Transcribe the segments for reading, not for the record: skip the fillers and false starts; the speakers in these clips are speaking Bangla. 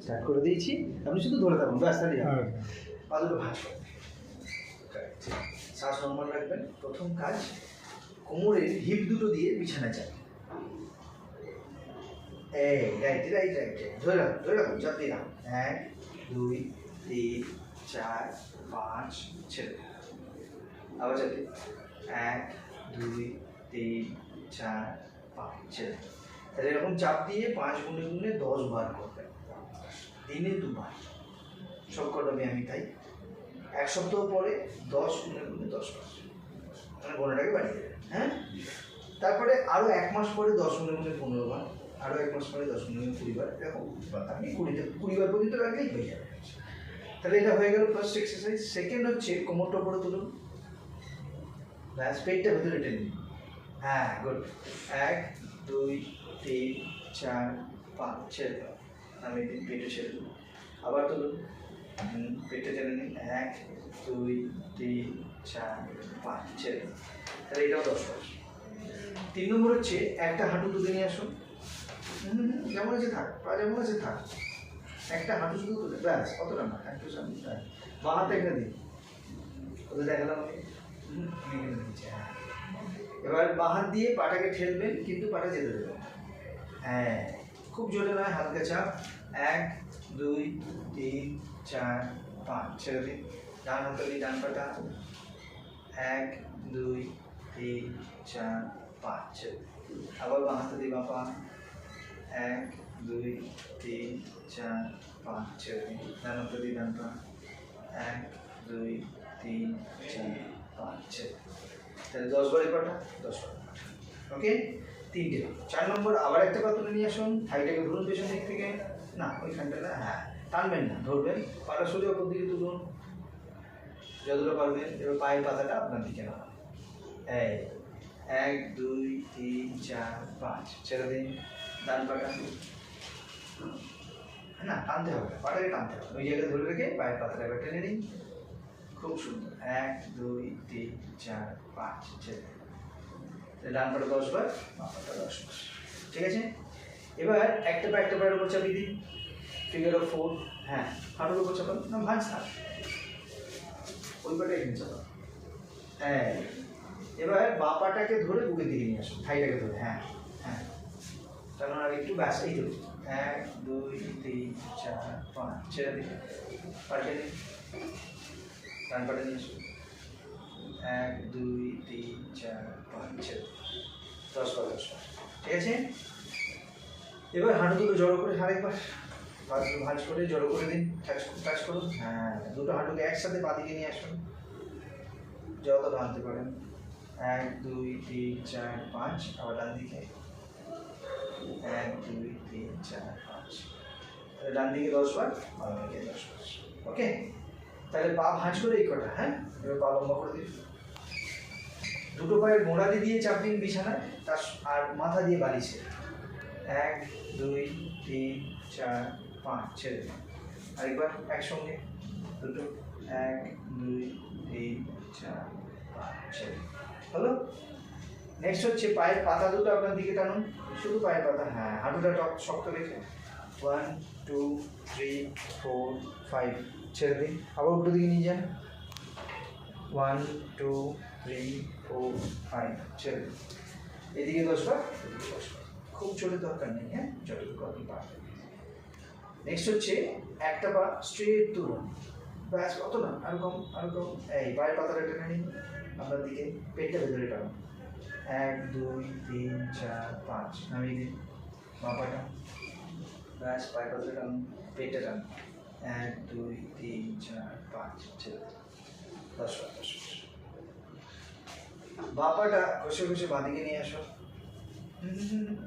স্টার্ট করে দিয়েছি, আপনি শুধু ধরে থাকুন, ব্যাস তাহলে পা দুটো ভাঁজ করবেন, শ্বাস নর্মাল রাখবেন। প্রথম কাজ, কোমরের হিপ দুটো দিয়ে বিছানায় যাবেন। এই রাইট রাইট রাইট রাইট, ধরে রাখুন, চাপ দিয়ে রাখুন। 1 2 3 4 5, ছেড়ে দিন। আবার চাপ দিন। 1 2 3 4 5, ছেড়ে দিন। তাহলে এরকম চাপ দিয়ে 5 গুণে গুণে 10 বার করবেন, দিনে 2 বার। সব কটা আমি তাই 1 সপ্তাহ পরে 10 গুণে গুণে 10 বার, মানে গোনাটাকে বাড়িয়ে দেবেন। হ্যাঁ, তারপরে আরও 1 মাস পরে 10 গুণে গুণে 15 বার, আরও 1 মাস পরে 10 গুণে গুণে 20 বার, এরকম আপনি 20 বার পর্যন্ত রাখলেই হয়ে যাবে। তাহলে এটা হয়ে গেল ফার্স্ট এক্সারসাইজ। সেকেন্ড হচ্ছে কোমরটা উপরে তুলুন, ব্যাস পেটটা ভেতরে টেনে নিন। হ্যাঁ, গুড। 1 2 3 4 5, ছেড়ে দাও, আমি পেটে ছেড়ে দেবো। আবার তুলুন, পেটে টেনে নিন। 1 2 3 4 5, ছেড়ে দাও। তাহলে এটাও 10 বার। 3 নম্বর হচ্ছে একটা হাঁটু তুলে নিয়ে আসুন, যেমন আছে থাক, পা যেমন আছে থাক, একটা হাঁটু শুধু তুলে, ব্যাস, অতটা না, একটু সামনে। বা হাতে একটা দিন, ওদের দেখালাম আমি, হ্যাঁ। এবার বা হাত দিয়ে পাটাকে ঠেলবেন, কিন্তু পাটা যেতে দেবেন। হ্যাঁ, খুব জোরে নয়, হালকা চাপ। 1 2 3 4 5, ছেড়ে দিন। ডান হাতে দিই, ডান পাটা। 1 2 3 4 5, ছেড়ে দিন। আবার বা হাতে দিই, বা পা। 1 2 3 4 5, ছেড়ে দিন। ডান হাতে দিই, ডান পা। 1 2 3 4 5, ছেড়ে দিন। তাহলে 10 বার পাটা, 10 বার পাটা। ওকে, 3টে। 4 নম্বর, আবার একটা পা তুলে নিয়ে আসুন, থাইটাকে ধরুন পেছন দিক থেকে, না ওইখানটা না, হ্যাঁ, টানবেন না, ধরবেন, পাটা সোজা ওপর দিকে তুলুন যতটা পারবেন। এবার পায়ের পাতাটা আপনার দিকে না, এই 1 2 3 4 5, ছেড়ে দিন। ডান পাটা, না টানতে হবে, পাটাকে টানতে হবে, ওই জায়গায় ধরে রেখে পায়ের পাতাটা এবার টেনে নিন। খুব সুন্দর। 1 2 3 4 5, ছেড়ে দিন। ডান পাটা 10 বার, বাম পাটা 10 বার। ঠিক আছে, এবার একটা পায়ের উপর চাপিয়ে দিন, ফিগার অফ 4। হ্যাঁ, হাঁটুর উপর চাপান, না ভাঁজ থাক, ওই পাটা এখানে চাপান। হ্যাঁ, এবার বাঁ পাটাকে ধরে বুকের দিকে নিয়ে আসুন, থাইটাকে ধরে। হ্যাঁ হ্যাঁ, চালান আর একটু, ব্যাস, এই তো। 1 2 3 4 5, ছেড়ে দিন, পাল্টে দিন, ডান পাটা নিয়ে আসুন। 1 2 3 4 5, ছেড়ে দিন। 10 বার, 10 বার। ঠিক আছে, এবার হাঁটু দুটো জড়ো করে আরেকবার ভাঁজ করে জড়ো করে দিন, টাচ করুন। হ্যাঁ, দুটো হাঁটুকে একসাথে বাঁদিকে নিয়ে আসুন, যতটা আনতে পারেন। 1 2 3 4 5, আবার ডান দিকে। 1 2 3 4 5, ডান দিকে 10 বার, বাম দিকে 10 বার। ওকে, তাহলে পা ভাঁজ করে এই কটা। হ্যাঁ, এবার পা লম্বা করে দিন, দুটো পায়ের গোড়ালি দিয়ে চাপ দিন বিছানায়, আর মাথা দিয়ে বালিশে। 1 2 3 4 5, ছেড়ে দিন। আরেকবার একসঙ্গে দুটো, 1 2 3 4 5, ছেড়ে দিন। হলো। নেক্সট হচ্ছে পায়ের পাতা দুটো আপনার দিকে টানুন, শুধু পায়ের পাতা। হ্যাঁ, হাঁটুটা শক্ত রেখে। 1 2 3 4 5, ছেড়ে দিন। আবার উল্টো দিকে নিয়ে যান। 1 2 3 4 5, ছেড়ে দিন। এদিকে 10 বার, এদিকে 10 বার। খুব চলে দরকার নেই, হ্যাঁ, যতটুকু আপনি পারবেন। নেক্সট হচ্ছে একটা পা স্ট্রেট তুলুন, ব্যাস, অত না, আরো কম, আরো কম। এই পায়ের পাতাটা টেনে নিন আপনার দিকে, পেটটা ভেতরে টানুন। 1 2 3 4 5, নামিয়ে দিন। বাঁ পাটা, ব্যাস, পায়ের পাতাটা টানুন, পেটটা টানুন। 1 2 3 4 5, ছেড়ে দিন। 10 বার, 10 বার। বাঁ পাটা ঘষে ঘষে বাঁদিকে নিয়ে আসো।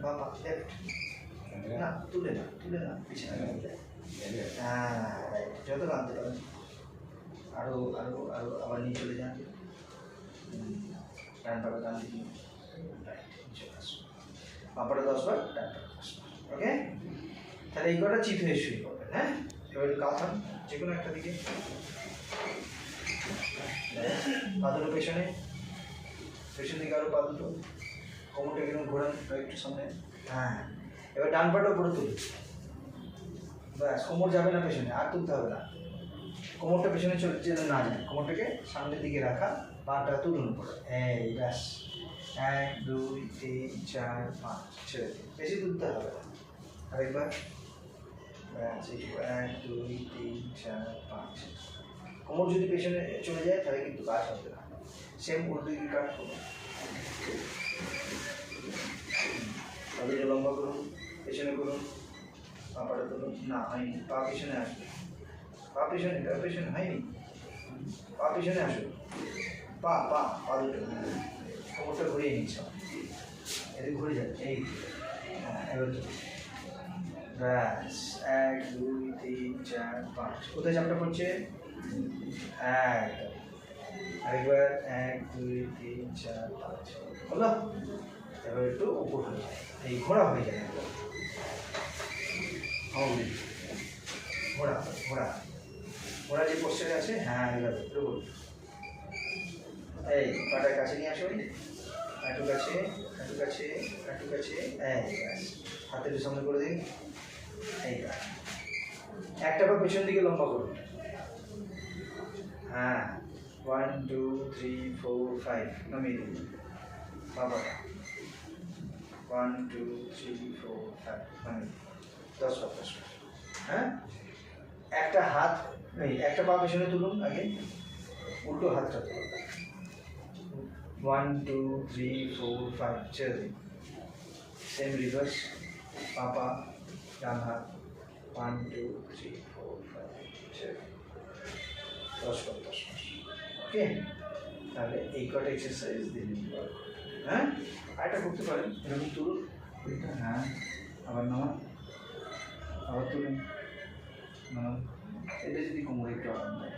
বাঁ পা লেফট, না তুলে না, তুলে না, পিছনে। হ্যাঁ, রাইট, যত আনতে পারেন। আরো আরো আরো, আবার নিয়ে চলে যান। ডান পাটা ডান দিকে, রাইট, চলে আসুন। বাঁ পাটা 10 বার, ডান পাটা 10 বার। ওকে, তাহলে এই কটা চিত হয়ে শুরু করবেন। হ্যাঁ, এবার কাঁথান যে কোনো একটা দিকে, পা দুটো পেছনে, পেছন দিকে আরো পা দুটো, কোমরটা কিরকম ঘোরান একটু সামনে। হ্যাঁ, এবার ডান পাটা উপরে তুলুন, ব্যাস, কোমর যাবে না পেছনে, আর তুলতে হবে না। কোমরটা পেছনে চলে না যায়, কোমরটাকে সামনের দিকে রাখা, পাটা তুলুন উপরে, এই ব্যাস। 1 2 3 4 5, ছেড়ে দিন, বেশি তুলতে হবে না। আরেকবার, ব্যাস এইটুকু, 1 2 3 4 5। কোমর যদি পেছনে চলে যায় তাহলে কিন্তু কাজ হবে না। সেম উল্টো দিকে কাজ করুন, তাহলে লম্বা করুন, পেছনে করুন, পাটা তুলুন, না হয়নি, পা পেছনে আসবে, পা পেছনে হয়নি, পা পেছনে আসো, পা পা পা দুটো, কোমরটা ঘুরিয়ে নিচ্ছ, এদিকে ঘুরে যাচ্ছে, এই হ্যাঁ এবার তো ব্যাস। 1 2 3 4 5, কোথায় চাপটা পড়ছে? একদম। আরেকবার, 1 2 3 4 5 হলো। এবার একটু উপর হয়ে যায়, এই ঘোড়া হয়ে যায়, ঘোড়া ঘোড়া ঘোড়া যে পোস্টারে আছে, হ্যাঁ এইভাবে একটু বলুন। এই পাটার কাছে নিয়ে আসুন, একটু কাছে, একটু কাছে, একটু কাছে, এই ব্যাস। হাতের সামনে করে দিন, এই ব্যাস। একটা পা পেছন দিকে লম্বা করুন, হ্যাঁ 1 2 3 4 5, নামিয়ে দিন বাবাটা, 1 2 3 4 5, নামিয়ে দিন, 10 বার 10 বার। হ্যাঁ, একটা হাত, এই একটা পা পেছনে তুলুন আগে, উল্টো হাতটা তুলুন, 1 2 3 4 5, ছেড়ে দিন। সেম রিভার্স, পা ডান হাত, 1 2 3 4 5, ছেড়ে দিন, 10 বার 10 বার। ওকে, তাহলে এই কটা এক্সারসাইজ দিন। হ্যাঁ, আরেকটা করতে পারেন, এরকম তুলুন, হ্যাঁ আবার নামান, আবার তুলুন, নামান। এটা যদি কোমরে একটু আরাম দেয়,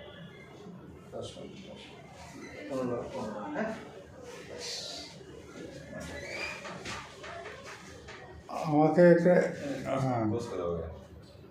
10 বার 10, 15 বার 15, হ্যাঁ। আমাকে একটা, হ্যাঁ বস করা হবে।